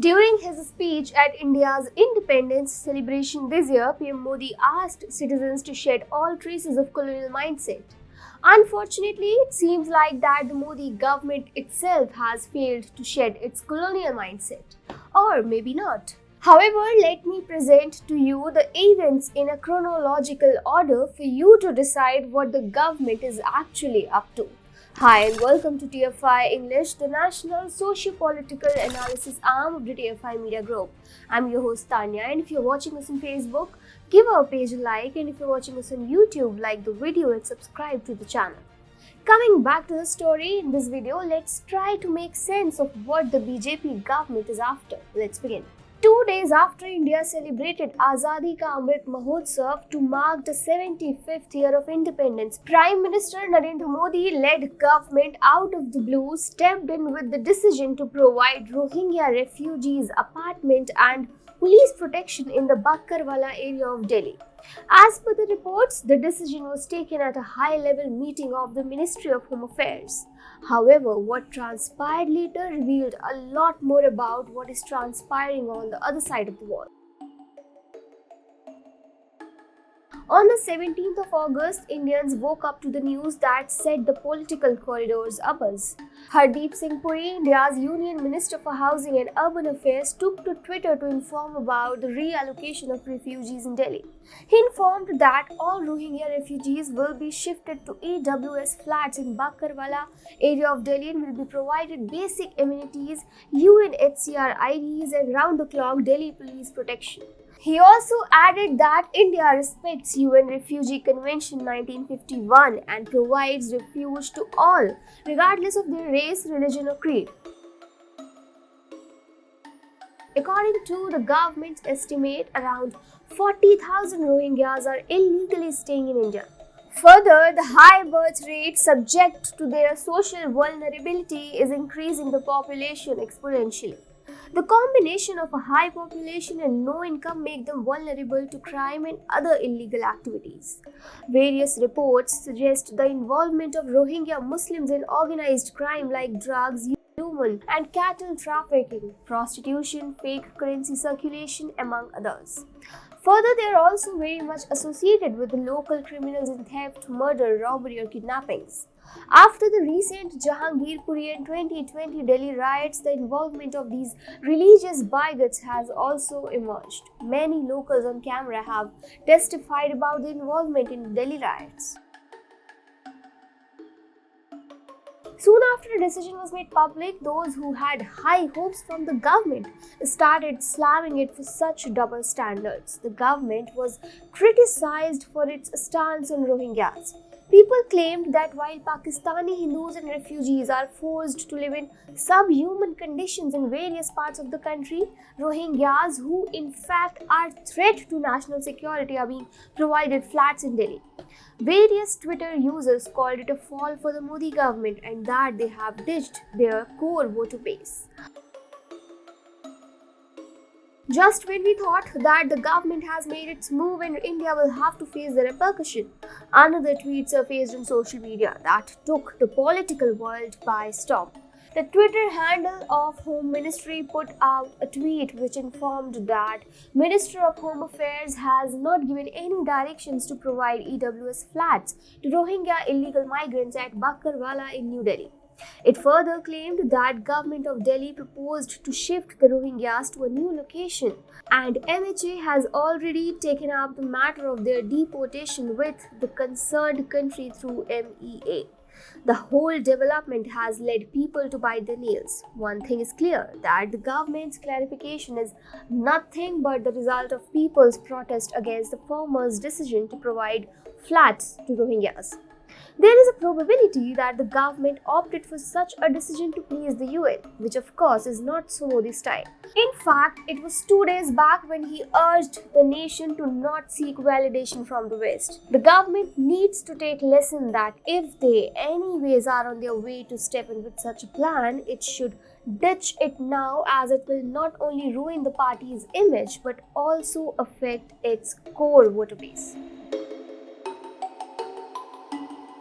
During his speech at India's independence celebration this year, PM Modi asked citizens to shed all traces of colonial mindset. Unfortunately, it seems like that the Modi government itself has failed to shed its colonial mindset. Or maybe not. However, let me present to you the events in a chronological order for you to decide what the government is actually up to. Hi and welcome to TFI English, the national socio-political analysis arm of the TFI Media Group. I'm your host Tanya, and if you're watching us on Facebook, give our page a like, and if you're watching us on YouTube, like the video and subscribe to the channel. Coming back to the story, in this video, let's try to make sense of what the BJP government is after. Let's begin. 2 days after India celebrated Azadi Ka Amrit Mahotsav to mark the 75th year of independence, Prime Minister Narendra Modi-led government out of the blue stepped in with the decision to provide Rohingya refugees apartment and police protection in the Bakkarwala area of Delhi. As per the reports, the decision was taken at a high-level meeting of the Ministry of Home Affairs. However, what transpired later revealed a lot more about what is transpiring on the other side of the wall. On the 17th of August, Indians woke up to the news that set the political corridors abuzz. Hardeep Singh Puri, India's Union Minister for Housing and Urban Affairs, took to Twitter to inform about the reallocation of refugees in Delhi. He informed that all Rohingya refugees will be shifted to EWS flats in Bakkarwala area of Delhi and will be provided basic amenities, UNHCR IDs and round-the-clock Delhi police protection. He also added that India respects UN Refugee Convention 1951 and provides refuge to all, regardless of their race, religion or creed. According to the government's estimate, around 40,000 Rohingyas are illegally staying in India. Further, the high birth rate subject to their social vulnerability is increasing the population exponentially. The combination of a high population and no income make them vulnerable to crime and other illegal activities. Various reports suggest the involvement of Rohingya Muslims in organized crime like drugs, human and cattle trafficking, prostitution, fake currency circulation, among others. Further, they are also very much associated with the local criminals in theft, murder, robbery or kidnappings. After the recent Jahangirpuri and 2020 Delhi riots, the involvement of these religious bigots has also emerged. Many locals on camera have testified about the involvement in Delhi riots. Soon after the decision was made public, those who had high hopes from the government started slamming it for such double standards. The government was criticized for its stance on Rohingyas. People claimed that while Pakistani Hindus and refugees are forced to live in subhuman conditions in various parts of the country, Rohingyas, who in fact are a threat to national security, are being provided flats in Delhi. Various Twitter users called it a fall for the Modi government and that they have ditched their core voter base. Just when we thought that the government has made its move and India will have to face the repercussion, another tweet surfaced on social media that took the political world by storm. The Twitter handle of Home Ministry put out a tweet which informed that Minister of Home Affairs has not given any directions to provide EWS flats to Rohingya illegal migrants at Bakkarwala in New Delhi. It further claimed that government of Delhi proposed to shift the Rohingyas to a new location and MHA has already taken up the matter of their deportation with the concerned country through MEA. The whole development has led people to bite their nails. One thing is clear, that the government's clarification is nothing but the result of people's protest against the former's decision to provide flats to Rohingyas. There is a probability that the government opted for such a decision to please the UN, which of course is not so Modi's style. In fact, it was 2 days back when he urged the nation to not seek validation from the West. The government needs to take lesson that if they anyways are on their way to step in with such a plan, it should ditch it now, as it will not only ruin the party's image but also affect its core voter base.